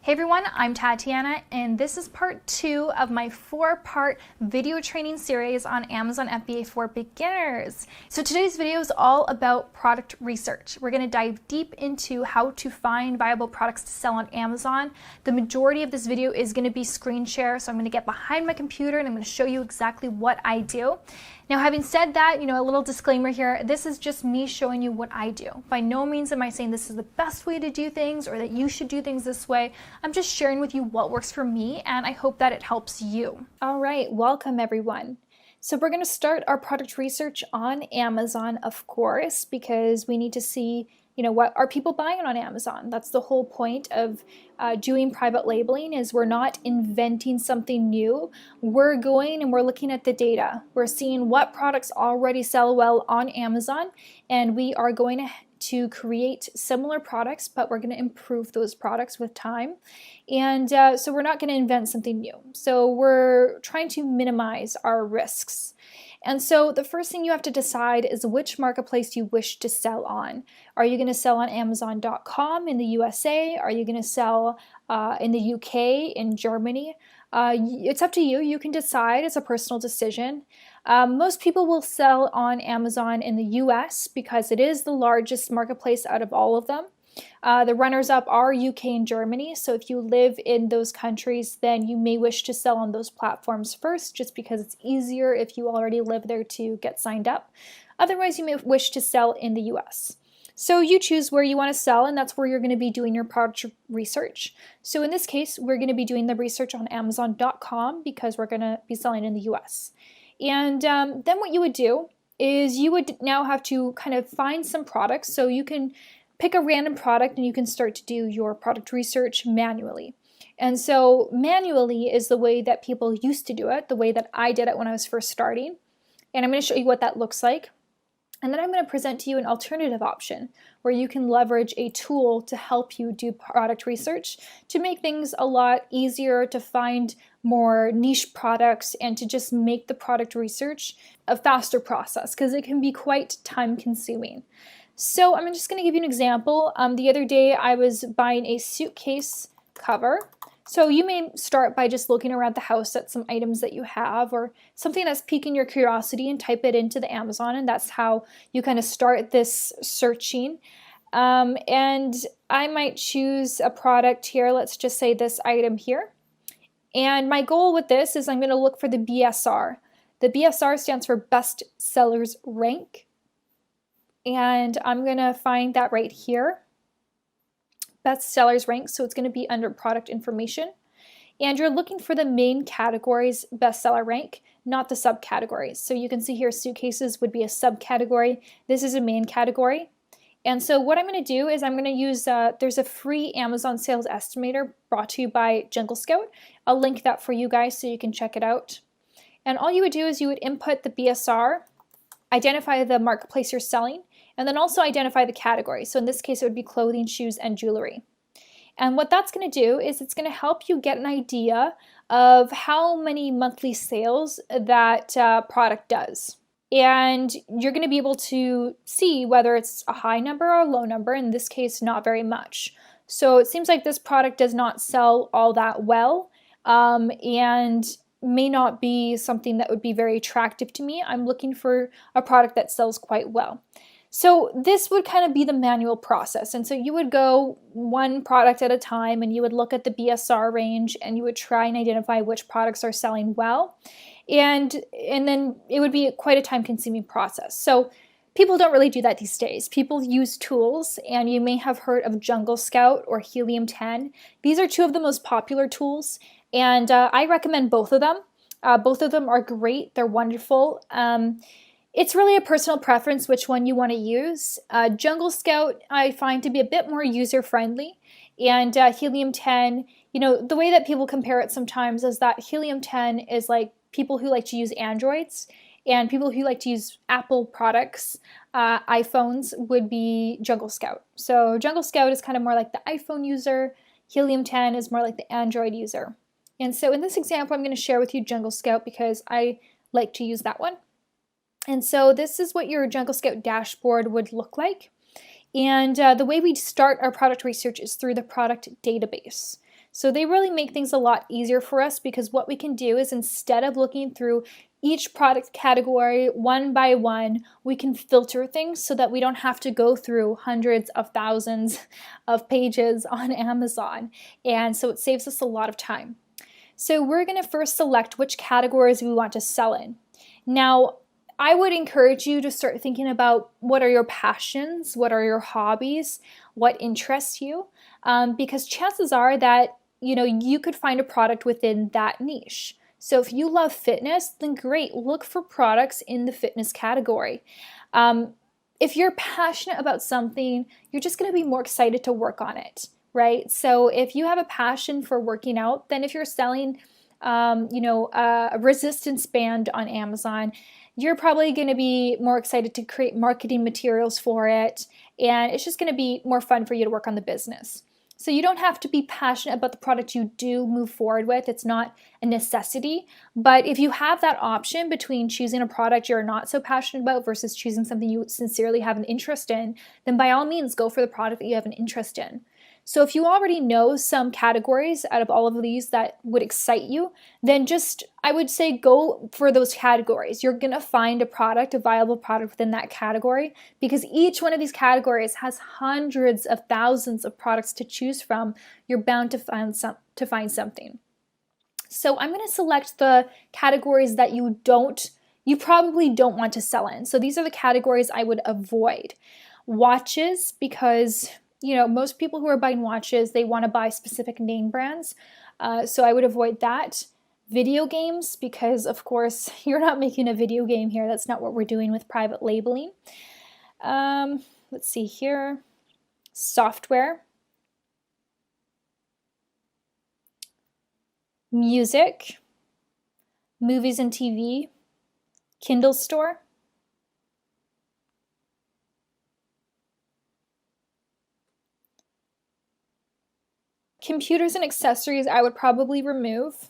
Hey everyone, I'm Tatiana, and this is part 2 of my 4-part video training series on Amazon FBA for beginners. So today's video is all about product research. We're going to dive deep into how to find viable products to sell on Amazon. The majority of this video is going to be screen share, so I'm going to get behind my computer and I'm going to show you exactly what I do. Now, having said that, a little disclaimer here, this is just me showing you what I do. By no means am I saying this is the best way to do things or that you should do things this way. I'm just sharing with you what works for me, and I hope that it helps you. All right, welcome everyone. So we're going to start our product research on Amazon, of course, because we need to see what are people buying on Amazon? That's the whole point of doing private labeling, is we're not inventing something new. We're going and we're looking at the data. We're seeing what products already sell well on Amazon, and we are going to create similar products, but we're going to improve those products with time. And so we're not going to invent something new. So we're trying to minimize our risks. And so the first thing you have to decide is which marketplace you wish to sell on. Are you going to sell on Amazon.com in the USA? Are you going to sell in the UK, in Germany? It's up to you. You can decide. It's a personal decision. Most people will sell on Amazon in the US because it is the largest marketplace out of all of them. The runners-up are UK and Germany, so if you live in those countries, then you may wish to sell on those platforms first, just because it's easier if you already live there to get signed up. Otherwise, you may wish to sell in the US. So you choose where you want to sell, and that's where you're going to be doing your product research. So in this case, we're going to be doing the research on Amazon.com because we're going to be selling in the US. And then what you would do is you would now have to kind of find some products, so you can pick a random product and you can start to do your product research manually. And so manually is the way that people used to do it, the way that I did it when I was first starting. And I'm going to show you what that looks like. And then I'm going to present to you an alternative option where you can leverage a tool to help you do product research to make things a lot easier, to find more niche products, and to just make the product research a faster process, because it can be quite time consuming. So I'm just going to give you an example. The other day I was buying a suitcase cover. So you may start by just looking around the house at some items that you have or something that's piquing your curiosity and type it into the Amazon, and that's how you kind of start this searching. And I might choose a product here. Let's just say this item here. And my goal with this is I'm going to look for the BSR. The BSR stands for Best Sellers Rank. And I'm going to find that right here, Best Sellers Rank, so it's going to be under product information. And you're looking for the main category's bestseller rank, not the subcategories. So you can see here suitcases would be a subcategory. This is a main category. And so what I'm going to do is I'm going to use, there's a free Amazon sales estimator brought to you by Jungle Scout. I'll link that for you guys so you can check it out. And all you would do is you would input the BSR, identify the marketplace you're selling, and then also identify the category. So in this case, it would be clothing, shoes, and jewelry. And what that's going to do is it's going to help you get an idea of how many monthly sales that product does. And you're going to be able to see whether it's a high number or a low number, in this case, not very much. So it seems like this product does not sell all that well, and may not be something that would be very attractive to me. I'm looking for a product that sells quite well. So this would kind of be the manual process. And so you would go one product at a time and you would look at the BSR range and you would try and identify which products are selling well. And then it would be quite a time-consuming process. So people don't really do that these days. People use tools, and you may have heard of Jungle Scout or Helium 10. These are two of the most popular tools, and I recommend both of them. Both of them are great. They're wonderful. It's really a personal preference which one you want to use. Jungle Scout I find to be a bit more user-friendly, and Helium 10, the way that people compare it sometimes is that Helium 10 is like people who like to use Androids, and people who like to use Apple products, iPhones, would be Jungle Scout. So Jungle Scout is kind of more like the iPhone user. Helium 10 is more like the Android user. And so in this example, I'm going to share with you Jungle Scout because I like to use that one. And so this is what your Jungle Scout dashboard would look like. And the way we start our product research is through the product database. So they really make things a lot easier for us, because what we can do is, instead of looking through each product category one by one, we can filter things so that we don't have to go through hundreds of thousands of pages on Amazon. And so it saves us a lot of time. So we're going to first select which categories we want to sell in. Now, I would encourage you to start thinking about what are your passions, what are your hobbies, what interests you, because chances are that you could find a product within that niche. So if you love fitness, then great, look for products in the fitness category. If you're passionate about something, you're just going to be more excited to work on it, right? So if you have a passion for working out, then if you're selling a resistance band on Amazon, you're probably going to be more excited to create marketing materials for it, and it's just going to be more fun for you to work on the business. So you don't have to be passionate about the product you do move forward with. It's not a necessity. But if you have that option between choosing a product you're not so passionate about versus choosing something you sincerely have an interest in, then by all means go for the product that you have an interest in. So if you already know some categories out of all of these that would excite you, then I would say go for those categories. You're going to find a viable product within that category, because each one of these categories has hundreds of thousands of products to choose from. You're bound to find something. So I'm going to select the categories that you probably don't want to sell in. So these are the categories I would avoid. Watches, because most people who are buying watches, they want to buy specific name brands. So I would avoid that. Video games, because of course you're not making a video game here. That's not what we're doing with private labeling. Let's see here. Software. Music. Movies and TV. Kindle store. Computers and accessories I would probably remove.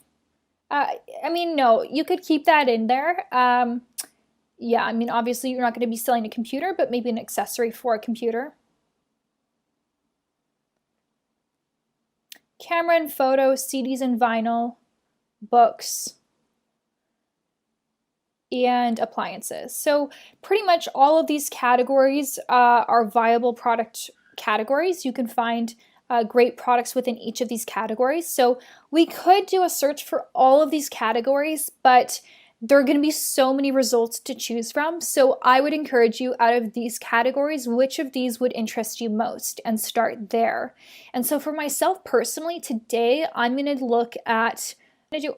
No, you could keep that in there. Obviously you're not going to be selling a computer, but maybe an accessory for a computer. Camera and photo, CDs and vinyl, books, and appliances. So pretty much all of these categories are viable product categories. You can find great products within each of these categories. So we could do a search for all of these categories, but there are going to be so many results to choose from. So I would encourage you, out of these categories, which of these would interest you most, and start there. And so for myself personally, today I'm going to do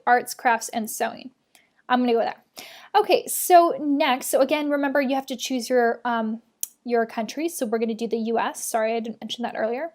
arts, crafts, and sewing. I'm going to go there. Okay, so next, so again, remember you have to choose your country. So we're going to do the US. Sorry, I didn't mention that earlier.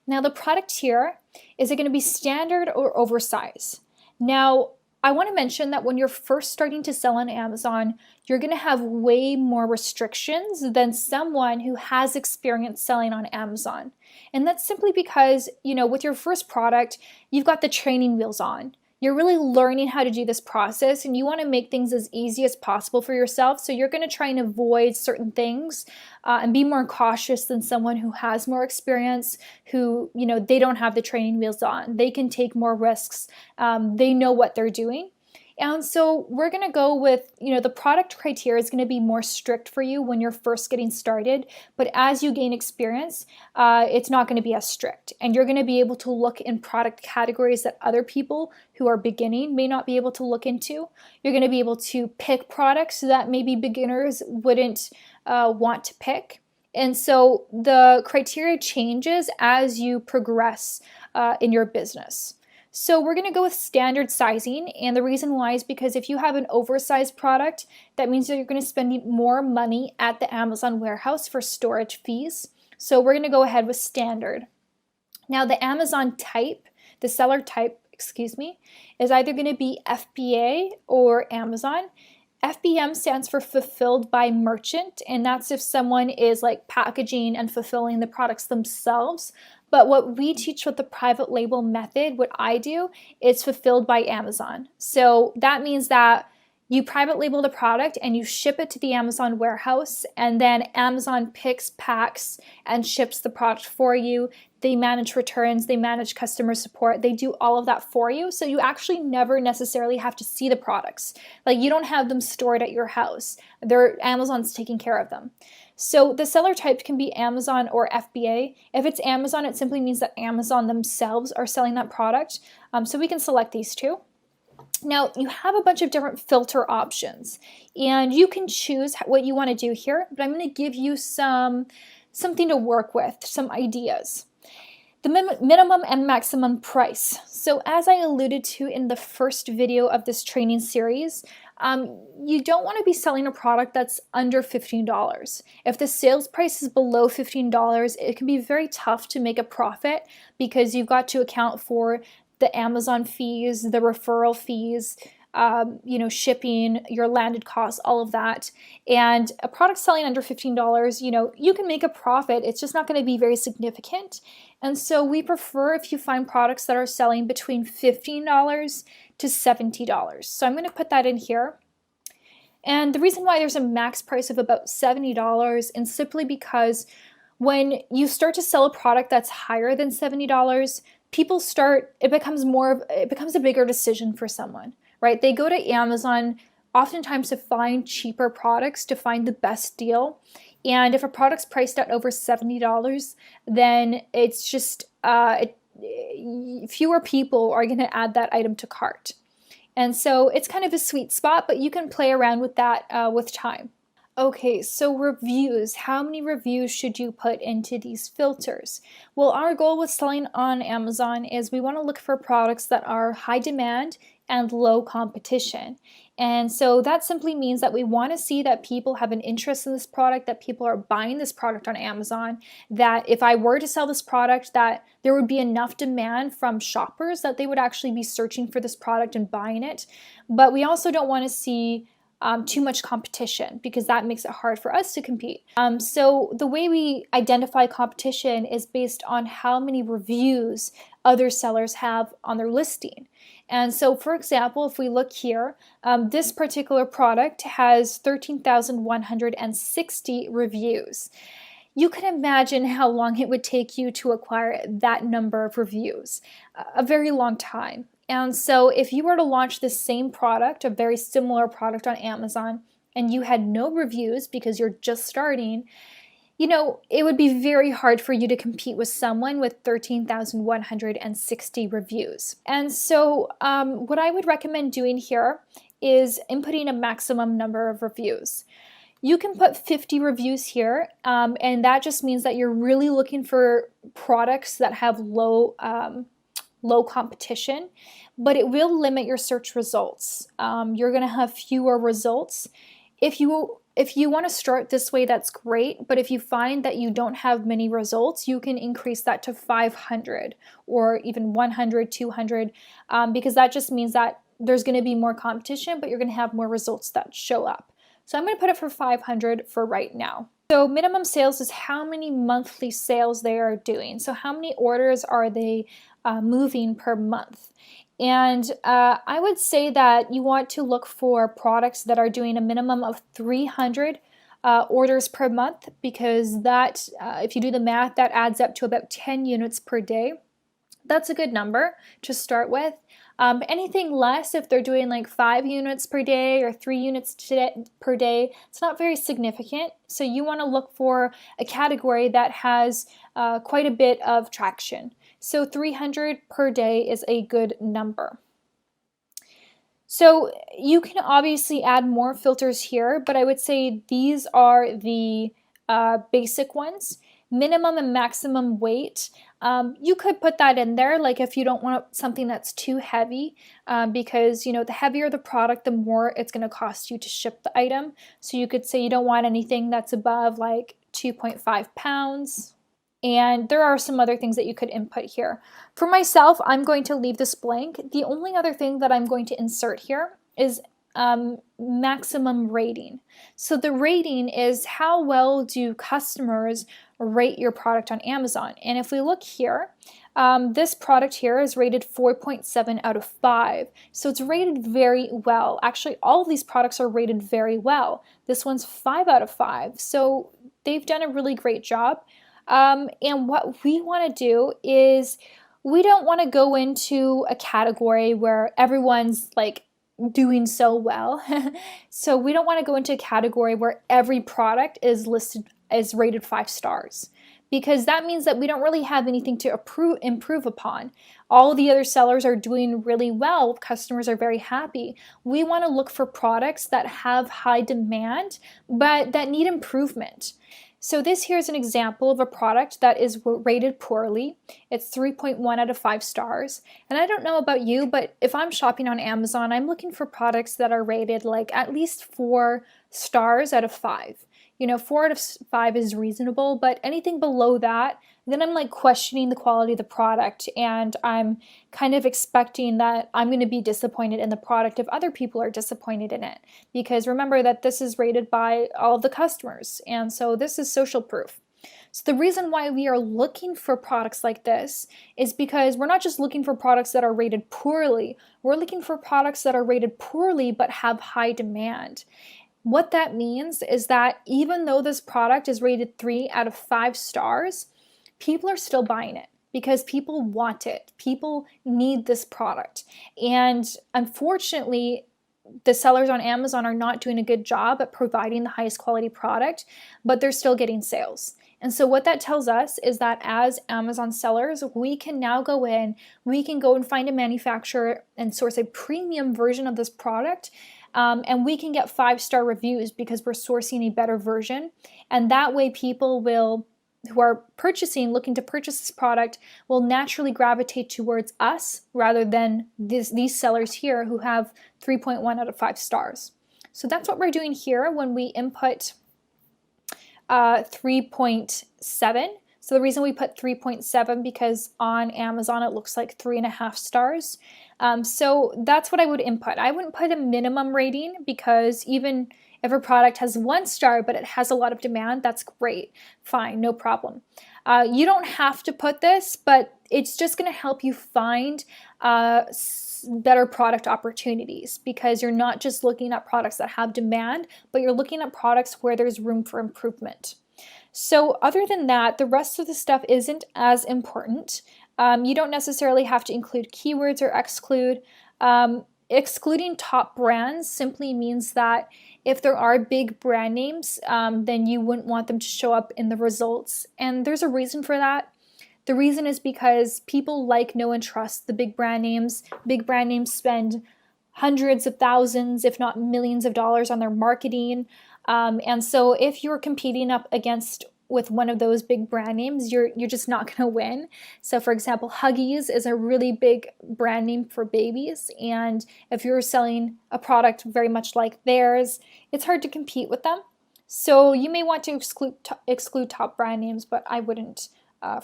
Now the product here, is it going to be standard or oversized? Now, I want to mention that when you're first starting to sell on Amazon, you're going to have way more restrictions than someone who has experience selling on Amazon. And that's simply because, with your first product, you've got the training wheels on. You're really learning how to do this process, and you want to make things as easy as possible for yourself. So you're going to try and avoid certain things and be more cautious than someone who has more experience, who, they don't have the training wheels on. They can take more risks. They know what they're doing. And so we're going to go with, the product criteria is going to be more strict for you when you're first getting started. But as you gain experience, it's not going to be as strict. And you're going to be able to look in product categories that other people who are beginning may not be able to look into. You're going to be able to pick products that maybe beginners wouldn't want to pick. And so the criteria changes as you progress in your business. So we're going to go with standard sizing, and the reason why is because if you have an oversized product, that means that you're going to spend more money at the Amazon warehouse for storage fees. So we're going to go ahead with standard. Now the seller type, is either going to be FBA or Amazon. FBM stands for fulfilled by merchant, and that's if someone is like packaging and fulfilling the products themselves. But what we teach with the private label method, what I do, is fulfilled by Amazon. So that means that You private label the product and you ship it to the Amazon warehouse, and then Amazon picks, packs, and ships the product for you. They manage returns, they manage customer support, they do all of that for you. So you actually never necessarily have to see the products. Like, you don't have them stored at your house. Amazon's taking care of them. So the seller type can be Amazon or FBA. If it's Amazon, it simply means that Amazon themselves are selling that product. So we can select these two. Now, you have a bunch of different filter options, and you can choose what you want to do here, but I'm going to give you something to work with, some ideas. The minimum and maximum price. So as I alluded to in the first video of this training series, you don't want to be selling a product that's under $15. If the sales price is below $15, it can be very tough to make a profit because you've got to account for the Amazon fees, the referral fees, shipping, your landed costs, all of that. And a product selling under $15, you can make a profit. It's just not going to be very significant. And so we prefer if you find products that are selling between $15 to $70. So I'm going to put that in here. And the reason why there's a max price of about $70 is simply because when you start to sell a product that's higher than $70, it becomes a bigger decision for someone, right? They go to Amazon oftentimes to find cheaper products, to find the best deal. And if a product's priced at over $70, then it's just fewer people are going to add that item to cart. And so it's kind of a sweet spot, but you can play around with that with time. Okay, so reviews. How many reviews should you put into these filters? Well, our goal with selling on Amazon is we want to look for products that are high demand and low competition. And so that simply means that we want to see that people have an interest in this product, that people are buying this product on Amazon, that if I were to sell this product, that there would be enough demand from shoppers that they would actually be searching for this product and buying it. But we also don't want to see too much competition because that makes it hard for us to compete. So the way we identify competition is based on how many reviews other sellers have on their listing. And so, for example, if we look here, this particular product has 13,160 reviews. You can imagine how long it would take you to acquire that number of reviews, a very long time. And so if you were to launch the same product, a very similar product on Amazon, and you had no reviews because you're just starting, it would be very hard for you to compete with someone with 13,160 reviews. And so what I would recommend doing here is inputting a maximum number of reviews. You can put 50 reviews here, and that just means that you're really looking for products that have low competition, but it will limit your search results. You're going to have fewer results. If you want to start this way, that's great, but if you find that you don't have many results, you can increase that to 500 or even 100, 200, because that just means that there's going to be more competition, but you're going to have more results that show up. So I'm going to put it for 500 for right now. So minimum sales is how many monthly sales they are doing. So how many orders are they moving per month? And I would say that you want to look for products that are doing a minimum of 300 orders per month, because that, if you do the math, that adds up to about 10 units per day. That's a good number to start with. Anything less, if they're doing like 5 units per day or 3 units per day, it's not very significant. So you want to look for a category that has quite a bit of traction. So 300 per day is a good number. So you can obviously add more filters here, but I would say these are the basic ones. Minimum and maximum weight. You could put that in there, like if you don't want something that's too heavy, because the heavier the product, the more it's going to cost you to ship the item. So you could say you don't want anything that's above like 2.5 pounds. And there are some other things that you could input here. For myself, I'm going to leave this blank. The only other thing that I'm going to insert here is maximum rating. So the rating is how well do customers rate your product on Amazon. And if we look here, This product here is rated 4.7 out of 5. So it's rated very well. Actually, all of these products are rated very well. This one's 5 out of 5. So they've done a really great job. And what we want to do is we don't want to go into a category where everyone's like doing so well. So we don't want to go into a category where every product is listed as rated 5 stars, because that means that we don't really have anything to improve upon. All the other sellers are doing really well. Customers are very happy. We want to look for products that have high demand, but that need improvement. So this here is an example of a product that is rated poorly. It's 3.1 out of 5 stars. And I don't know about you, but if I'm shopping on Amazon, I'm looking for products that are rated like at least 4 stars out of 5. You know, 4 out of 5 is reasonable, but anything below that, then I'm like questioning the quality of the product, and I'm kind of expecting that I'm going to be disappointed in the product if other people are disappointed in it. Because remember that this is rated by all of the customers, and so this is social proof. So the reason why we are looking for products like this is because we're not just looking for products that are rated poorly, we're looking for products that are rated poorly but have high demand. What that means is that even though this product is rated 3 out of 5 stars, people are still buying it because people want it. People need this product. And unfortunately, the sellers on Amazon are not doing a good job at providing the highest quality product, but they're still getting sales. And so what that tells us is that as Amazon sellers, we can now go in, we can go and find a manufacturer and source a premium version of this product. And we can get 5-star reviews because we're sourcing a better version. And that way people who are looking to purchase this product, will naturally gravitate towards us rather than these sellers here who have 3.1 out of 5 stars. So that's what we're doing here when we input 3.7. So the reason we put 3.7 because on Amazon it looks like 3.5 stars. So that's what I would input. I wouldn't put a minimum rating because even if a product has 1 star but it has a lot of demand, that's great. Fine, no problem. You don't have to put this, but it's just going to help you find better product opportunities because you're not just looking at products that have demand, but you're looking at products where there's room for improvement. So other than that, the rest of the stuff isn't as important. You don't necessarily have to include keywords or exclude. Excluding top brands simply means that if there are big brand names, then you wouldn't want them to show up in the results. And there's a reason for that. The reason is because people like, know, and trust the big brand names. Big brand names spend hundreds of thousands, if not millions of dollars on their marketing. And so if you're competing up against with one of those big brand names, you're just not going to win. So for example, Huggies is a really big brand name for babies. And if you're selling a product very much like theirs, it's hard to compete with them. So you may want to exclude top brand names, but I wouldn't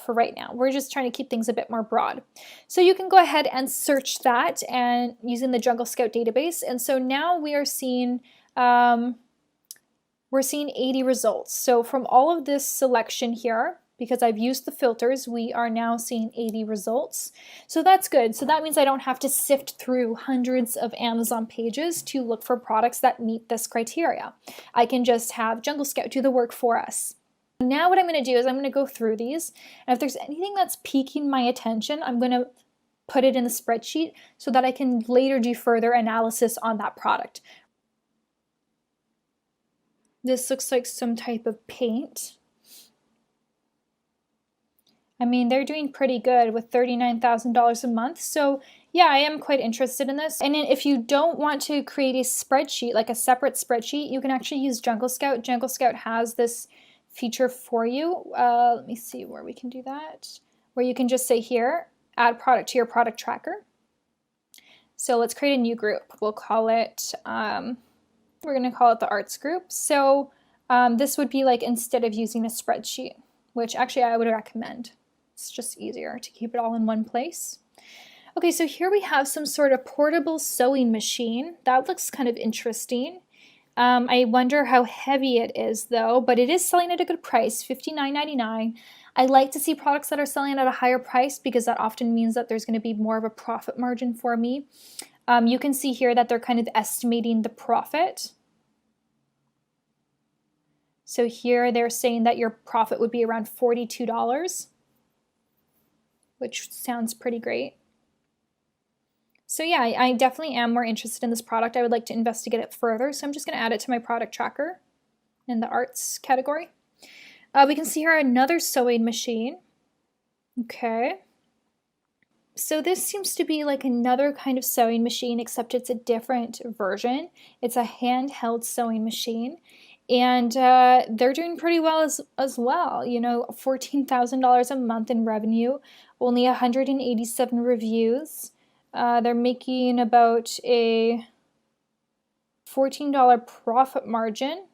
for right now. We're just trying to keep things a bit more broad. So you can go ahead and search that and using the Jungle Scout database. And so now we are seeing 80 results. So from all of this selection here, because I've used the filters, we are now seeing 80 results. So that's good. So that means I don't have to sift through hundreds of Amazon pages to look for products that meet this criteria. I can just have Jungle Scout do the work for us. Now what I'm going to do is I'm going to go through these, and if there's anything that's piquing my attention, I'm going to put it in the spreadsheet so that I can later do further analysis on that product. This looks like some type of paint. I mean, they're doing pretty good with $39,000 a month. So yeah, I am quite interested in this. And then if you don't want to create a spreadsheet, like a separate spreadsheet, you can actually use Jungle Scout. Jungle Scout has this feature for you. Let me see where we can do that. Where you can just say here, add product to your product tracker. So let's create a new group. We'll call it, we're going to call it the arts group. So this would be like instead of using a spreadsheet, which actually I would recommend. It's just easier to keep it all in one place. Okay, so here we have some sort of portable sewing machine. That looks kind of interesting. I wonder how heavy it is though, but it is selling at a good price, $59.99. I like to see products that are selling at a higher price because that often means that there's going to be more of a profit margin for me. You can see here that they're kind of estimating the profit. So here they're saying that your profit would be around $42, which sounds pretty great. So yeah, I definitely am more interested in this product. I would like to investigate it further. So I'm just going to add it to my product tracker in the arts category. We can see here another sewing machine. Okay. So this seems to be like another kind of sewing machine, except it's a different version. It's a handheld sewing machine. And they're doing pretty well as well. You know, $14,000 a month in revenue, only 187 reviews. They're making about a $14 profit margin.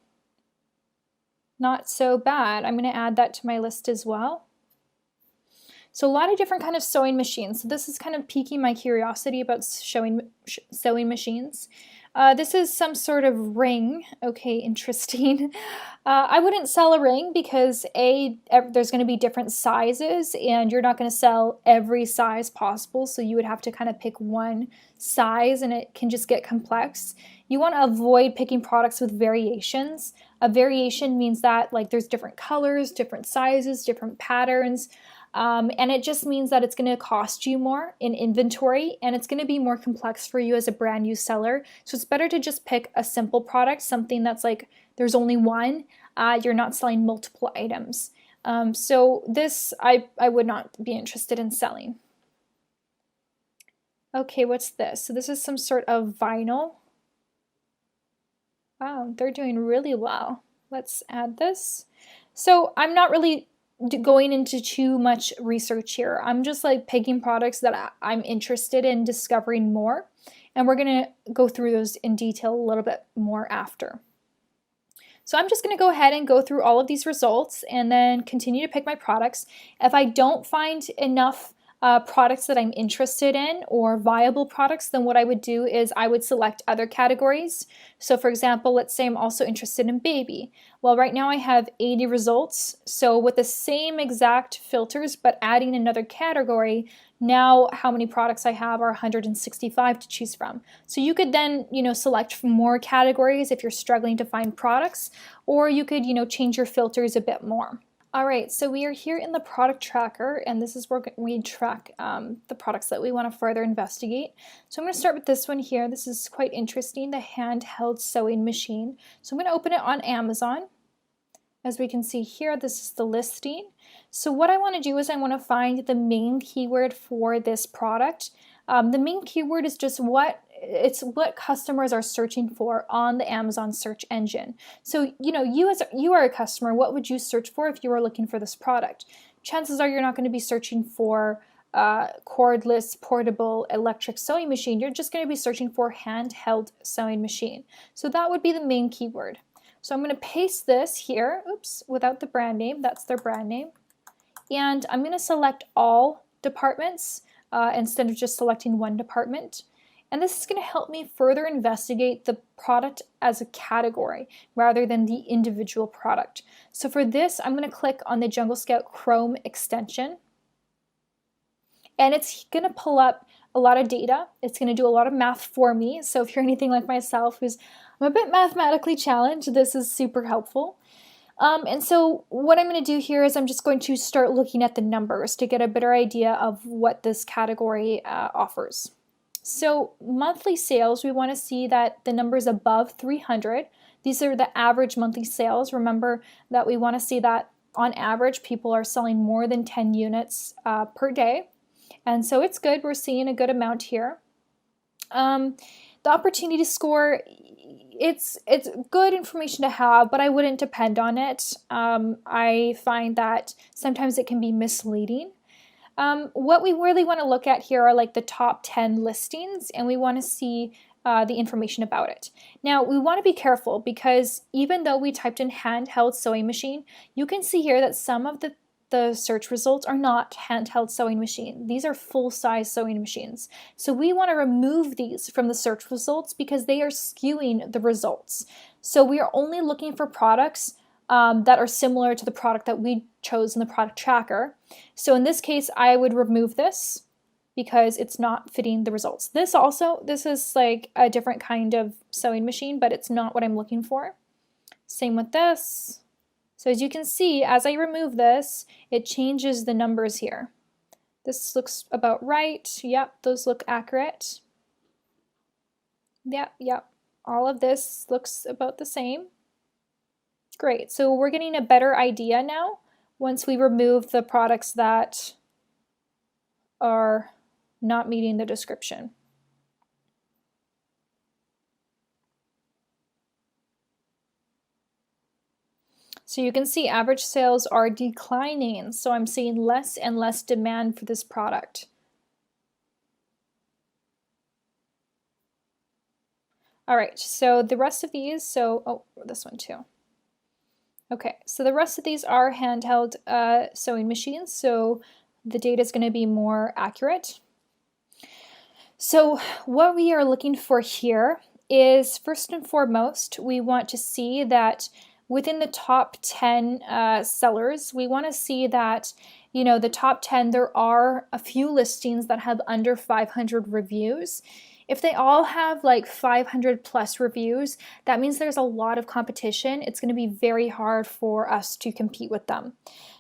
Not so bad. I'm going to add that to my list as well. So a lot of different kind of sewing machines. So this is kind of piquing my curiosity about sewing machines. This is some sort of ring. Okay, interesting. I wouldn't sell a ring because there's going to be different sizes and you're not going to sell every size possible. So you would have to kind of pick one size and it can just get complex. You want to avoid picking products with variations. A variation means that like there's different colors, different sizes, different patterns. And it just means that it's going to cost you more in inventory and it's going to be more complex for you as a brand new seller. So it's better to just pick a simple product, something that's like there's only one. You're not selling multiple items. So this I would not be interested in selling. Okay, what's this? So this is some sort of vinyl. Wow, they're doing really well. Let's add this. So I'm not really going into too much research here. I'm just like picking products that I'm interested in discovering more, and we're going to go through those in detail a little bit more after. So I'm just going to go ahead and go through all of these results and then continue to pick my products. If I don't find enough products that I'm interested in or viable products, then what I would do is I would select other categories. So for example, let's say I'm also interested in baby. Well, right now I have 80 results. So with the same exact filters, but adding another category, now how many products I have are 165 to choose from. So you could then, select from more categories if you're struggling to find products, or you could, change your filters a bit more. All right, so we are here in the product tracker, and this is where we track the products that we want to further investigate. So I'm going to start with this one here. This is quite interesting, the handheld sewing machine. So I'm going to open it on Amazon. As we can see here, this is the listing. So what I want to do is I want to find the main keyword for this product. The main keyword is just what customers are searching for on the Amazon search engine. So, you are a customer, what would you search for if you were looking for this product? Chances are you're not going to be searching for cordless, portable, electric sewing machine. You're just going to be searching for handheld sewing machine. So that would be the main keyword. So I'm going to paste this here, without the brand name, that's their brand name. And I'm going to select all departments instead of just selecting one department. And this is going to help me further investigate the product as a category rather than the individual product. So for this, I'm going to click on the Jungle Scout Chrome extension. And it's going to pull up a lot of data. It's going to do a lot of math for me. So if you're anything like myself, I'm a bit mathematically challenged, this is super helpful. And so what I'm going to do here is I'm just going to start looking at the numbers to get a better idea of what this category offers. So monthly sales, we want to see that the numbers above 300. These are the average monthly sales. Remember that we want to see that on average people are selling more than 10 units per day. And so it's good. We're seeing a good amount here. The opportunity score, it's good information to have, but I wouldn't depend on it. I find that sometimes it can be misleading. What we really want to look at here are like the top 10 listings, and we want to see the information about it. Now, we want to be careful because even though we typed in handheld sewing machine, you can see here that some of the search results are not handheld sewing machine. These are full-size sewing machines. So we want to remove these from the search results because they are skewing the results. So we are only looking for products that are similar to the product that we chose in the product tracker. So in this case, I would remove this because it's not fitting the results. This is like a different kind of sewing machine, but it's not what I'm looking for. Same with this. So as you can see, as I remove this, it changes the numbers here. This looks about right. Yep, those look accurate. Yep. All of this looks about the same. Great, so we're getting a better idea now once we remove the products that are not meeting the description. So you can see average sales are declining, so I'm seeing less and less demand for this product. All right, so the rest of these, this one too. Okay, so the rest of these are handheld sewing machines, so the data is going to be more accurate. So what we are looking for here is, first and foremost, we want to see that within the top 10 sellers, we want to see that, the top 10, there are a few listings that have under 500 reviews. If they all have like 500 plus reviews, that means there's a lot of competition. It's going to be very hard for us to compete with them.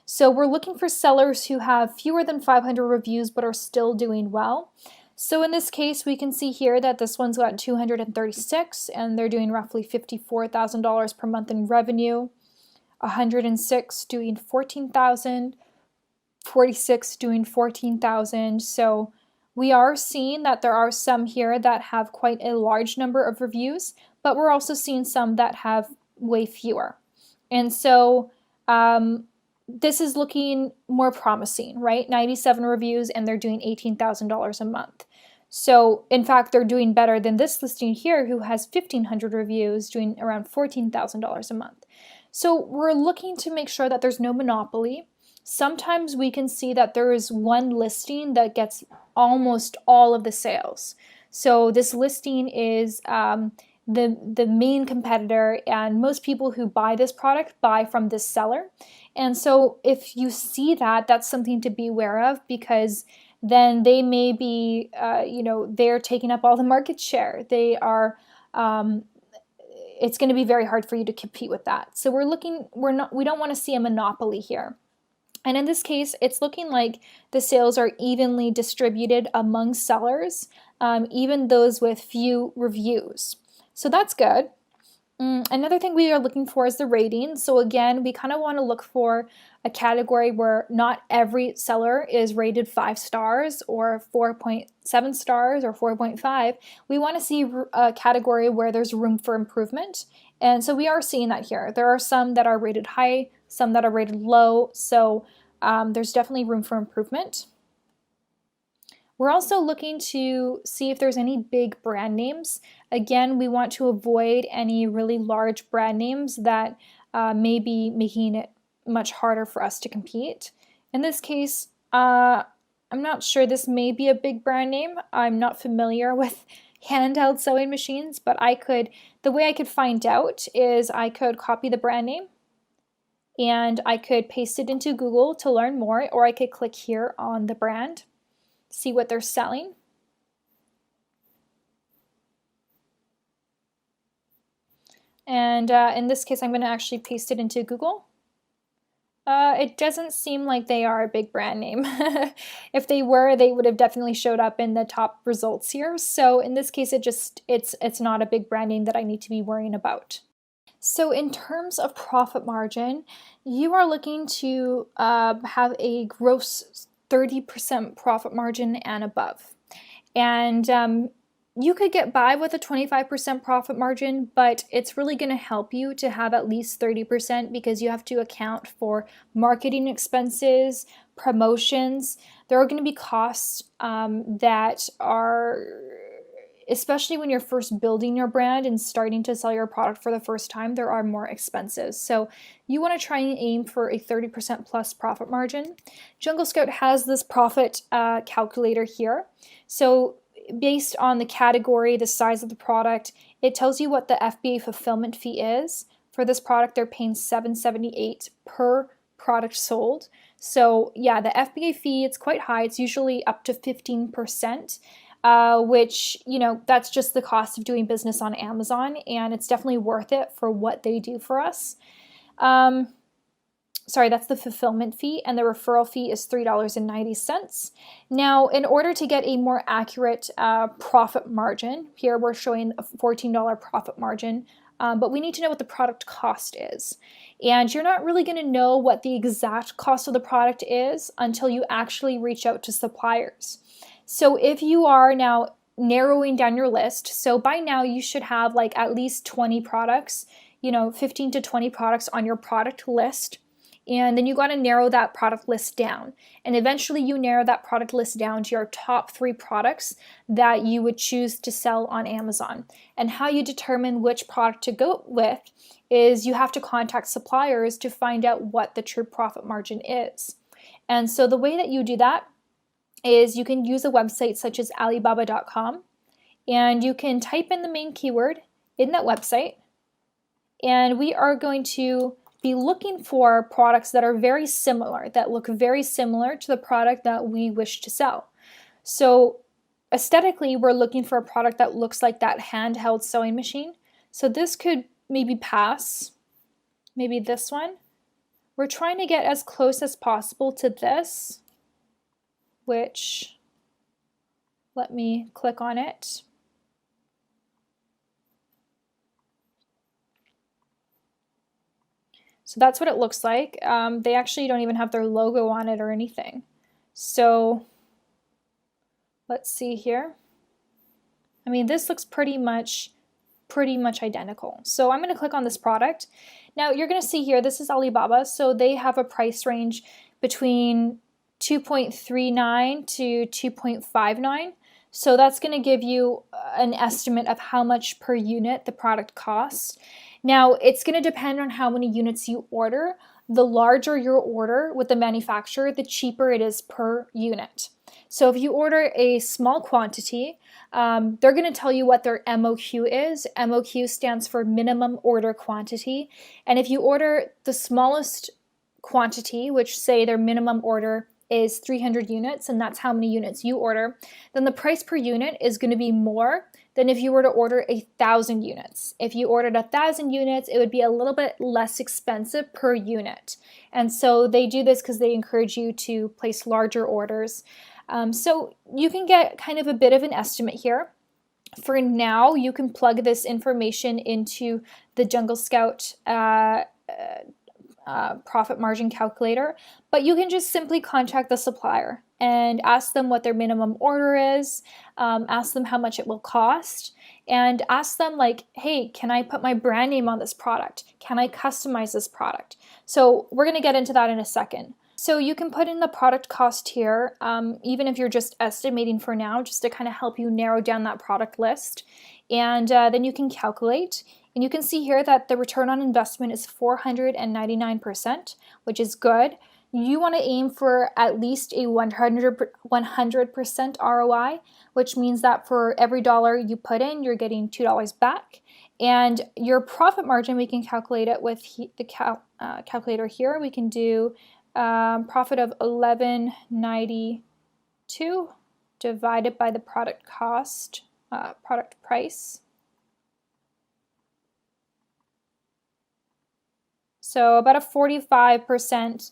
So we're looking for sellers who have fewer than 500 reviews but are still doing well. So in this case, we can see here that this one's got 236 and they're doing roughly $54,000 per month in revenue. 106 doing 14,000, 46 doing 14,000. So we are seeing that there are some here that have quite a large number of reviews, but we're also seeing some that have way fewer. And so this is looking more promising, right? 97 reviews and they're doing $18,000 a month. So in fact, they're doing better than this listing here who has 1,500 reviews doing around $14,000 a month. So we're looking to make sure that there's no monopoly. Sometimes we can see that there is one listing that gets almost all of the sales. So this listing is the main competitor, and most people who buy this product buy from this seller. And so if you see that, that's something to be aware of, because then they may be, they're taking up all the market share. They are, it's going to be very hard for you to compete with that. So we don't want to see a monopoly here. And in this case, it's looking like the sales are evenly distributed among sellers, even those with few reviews. So that's good. Another thing we are looking for is the rating. So again, we kind of want to look for a category where not every seller is rated 5 stars or 4.7 stars or 4.5. We want to see a category where there's room for improvement. And so we are seeing that here. There are some that are rated high, some that are rated low. So there's definitely room for improvement. We're also looking to see if there's any big brand names. Again, we want to avoid any really large brand names that may be making it much harder for us to compete. In this case, I'm not sure, this may be a big brand name. I'm not familiar with handheld sewing machines, but the way I could find out is I could copy the brand name and I could paste it into Google to learn more, or I could click here on the brand, see what they're selling. And in this case, I'm going to actually paste it into Google. It doesn't seem like they are a big brand name. If they were, they would have definitely showed up in the top results here. So in this case, it's not a big brand name that I need to be worrying about. So in terms of profit margin, you are looking to have a gross 30% profit margin and above. And you could get by with a 25% profit margin, but it's really going to help you to have at least 30% because you have to account for marketing expenses, promotions. There are going to be costs that are, especially when you're first building your brand and starting to sell your product for the first time, there are more expenses. So you want to try and aim for a 30% plus profit margin. Jungle Scout has this profit calculator here. So based on the category, the size of the product, it tells you what the FBA fulfillment fee is. For this product, they're paying $7.78 per product sold. So yeah, the FBA fee, it's quite high. It's usually up to 15%, which, that's just the cost of doing business on Amazon, and it's definitely worth it for what they do for us. Sorry, that's the fulfillment fee, and the referral fee is $3.90. Now, in order to get a more accurate profit margin, here we're showing a $14 profit margin, but we need to know what the product cost is. And you're not really going to know what the exact cost of the product is until you actually reach out to suppliers. So if you are now narrowing down your list, so by now you should have like at least 20 products, 15 to 20 products on your product list. And then you got to narrow that product list down. And eventually you narrow that product list down to your top 3 products that you would choose to sell on Amazon. And how you determine which product to go with is you have to contact suppliers to find out what the true profit margin is. And so the way that you do that is you can use a website such as Alibaba.com, and you can type in the main keyword in that website. And we are going to be looking for products that are very similar, that look very similar to the product that we wish to sell. So aesthetically, we're looking for a product that looks like that handheld sewing machine. So this could maybe pass, maybe this one. We're trying to get as close as possible to this, which, let me click on it. So that's what it looks like. They actually don't even have their logo on it or anything. So let's see here. I mean, this looks pretty much identical. So I'm going to click on this product. Now you're going to see here, this is Alibaba. So they have a price range between 2.39 to 2.59. So that's going to give you an estimate of how much per unit the product costs. Now, it's going to depend on how many units you order. The larger your order with the manufacturer, the cheaper it is per unit. So if you order a small quantity, they're going to tell you what their MOQ is. MOQ stands for minimum order quantity. And if you order the smallest quantity, which say their minimum order is 300 units, and that's how many units you order, then the price per unit is going to be more than if you were to order 1,000 units. If you ordered 1,000 units, it would be a little bit less expensive per unit. And so they do this because they encourage you to place larger orders. So you can get kind of a bit of an estimate here. For now, you can plug this information into the Jungle Scout profit margin calculator, but you can just simply contact the supplier and ask them what their minimum order is, ask them how much it will cost, and ask them like, hey, can I put my brand name on this product? Can I customize this product? So we're going to get into that in a second. So you can put in the product cost here, even if you're just estimating for now, just to kind of help you narrow down that product list. And then you can calculate. And you can see here that the return on investment is 499%, which is good. You want to aim for at least a 100% ROI, which means that for every dollar you put in, you're getting $2 back. And your profit margin, we can calculate it with the calculator here. We can do profit of $11.92 divided by the product cost, product price. So about a 45%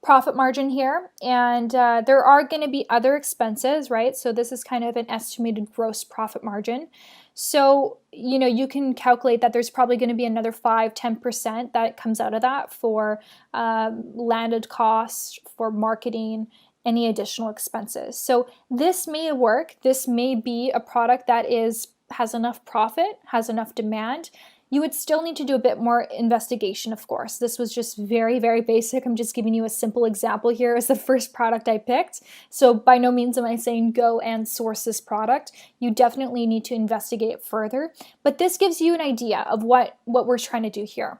profit margin here, and there are going to be other expenses, right? So this is kind of an estimated gross profit margin. So, you can calculate that there's probably going to be another 5-10% that comes out of that for landed costs, for marketing, any additional expenses. So this may work. This may be a product that has enough profit, has enough demand. You would still need to do a bit more investigation, of course. This was just very, very basic. I'm just giving you a simple example here as the first product I picked. So by no means am I saying go and source this product. You definitely need to investigate further. But this gives you an idea of what we're trying to do here.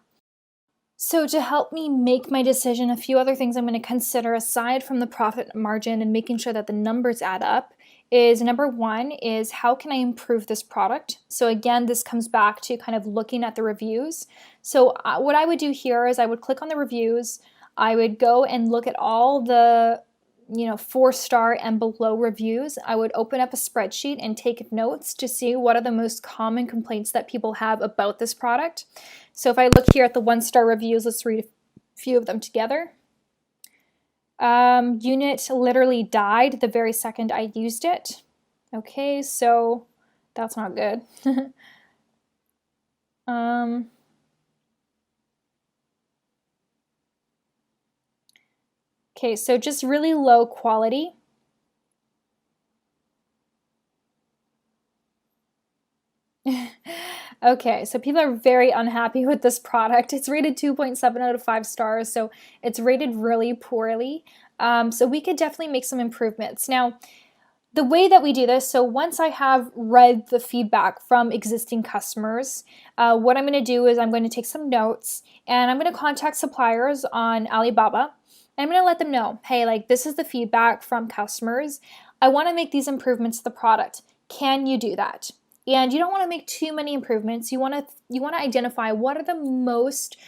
So to help me make my decision, a few other things I'm going to consider aside from the profit margin and making sure that the numbers add up is number one is how can I improve this product? So again, this comes back to kind of looking at the reviews. So what I would do here is I would click on the reviews. I would go and look at all the 4-star and below reviews. I would open up a spreadsheet and take notes to see what are the most common complaints that people have about this product. So if I look here at the 1-star reviews, let's read a few of them together. Unit literally died the very second I used it. Okay, so that's not good. Okay, so just really low quality. Okay, so people are very unhappy with this product. It's rated 2.7 out of 5 stars, so it's rated really poorly. So we could definitely make some improvements. Now, the way that we do this, so once I have read the feedback from existing customers, what I'm going to do is I'm going to take some notes and I'm going to contact suppliers on Alibaba. And I'm going to let them know, hey, like this is the feedback from customers. I want to make these improvements to the product. Can you do that? And you don't want to make too many improvements. You want to identify what are the most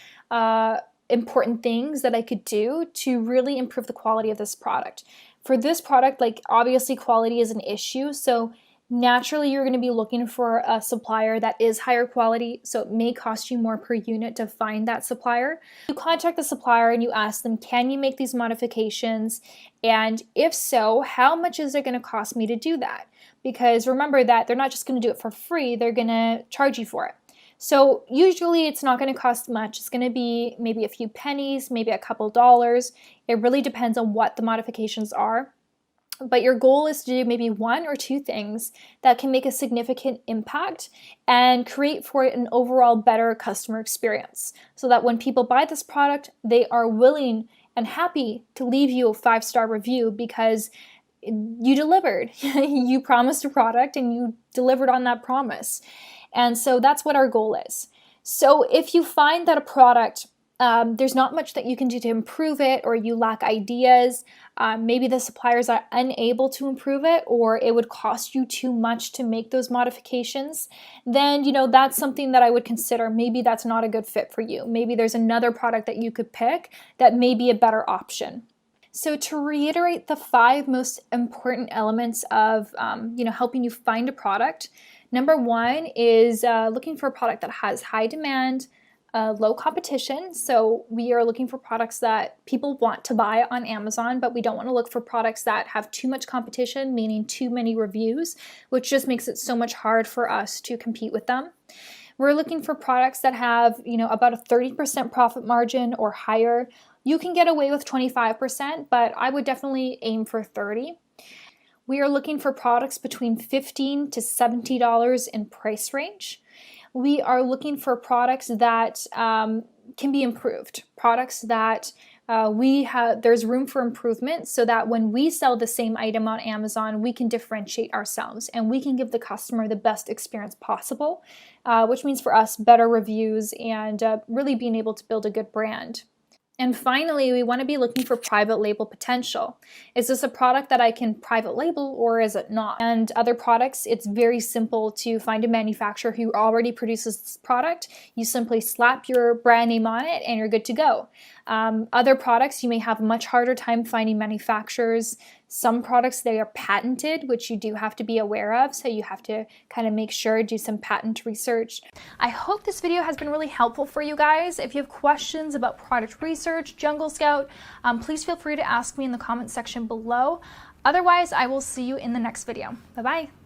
important things that I could do to really improve the quality of this product. For this product, like obviously quality is an issue, so naturally you're going to be looking for a supplier that is higher quality, so it may cost you more per unit to find that supplier. You contact the supplier and you ask them, can you make these modifications? And if so, how much is it going to cost me to do that? Because remember that they're not just going to do it for free, they're going to charge you for it. So usually it's not going to cost much. It's going to be maybe a few pennies, maybe a couple dollars. It really depends on what the modifications are. But your goal is to do maybe 1 or 2 things that can make a significant impact and create for it an overall better customer experience. So that when people buy this product, they are willing and happy to leave you a 5-star review because you delivered. You promised a product and you delivered on that promise. And so that's what our goal is. So if you find that a product, there's not much that you can do to improve it, or you lack ideas, maybe the suppliers are unable to improve it, or it would cost you too much to make those modifications, then that's something that I would consider. Maybe that's not a good fit for you. Maybe there's another product that you could pick that may be a better option. So to reiterate the 5 most important elements of helping you find a product, number 1 is looking for a product that has high demand, low competition. So we are looking for products that people want to buy on Amazon, but we don't want to look for products that have too much competition, meaning too many reviews, which just makes it so much hard for us to compete with them. We're looking for products that have, about a 30% profit margin or higher. You can get away with 25%, but I would definitely aim for 30%. We are looking for products between $15 to $70 in price range. We are looking for products that can be improved, products that there's room for improvement, so that when we sell the same item on Amazon, we can differentiate ourselves and we can give the customer the best experience possible, which means for us better reviews and really being able to build a good brand. And finally, we want to be looking for private label potential. Is this a product that I can private label or is it not? And other products, it's very simple to find a manufacturer who already produces this product. You simply slap your brand name on it and you're good to go. Other products, you may have a much harder time finding manufacturers. Some products, they are patented, which you do have to be aware of. So you have to kind of make sure, do some patent research. I hope this video has been really helpful for you guys. If you have questions about product research, Jungle Scout, please feel free to ask me in the comment section below. Otherwise, I will see you in the next video. Bye-bye.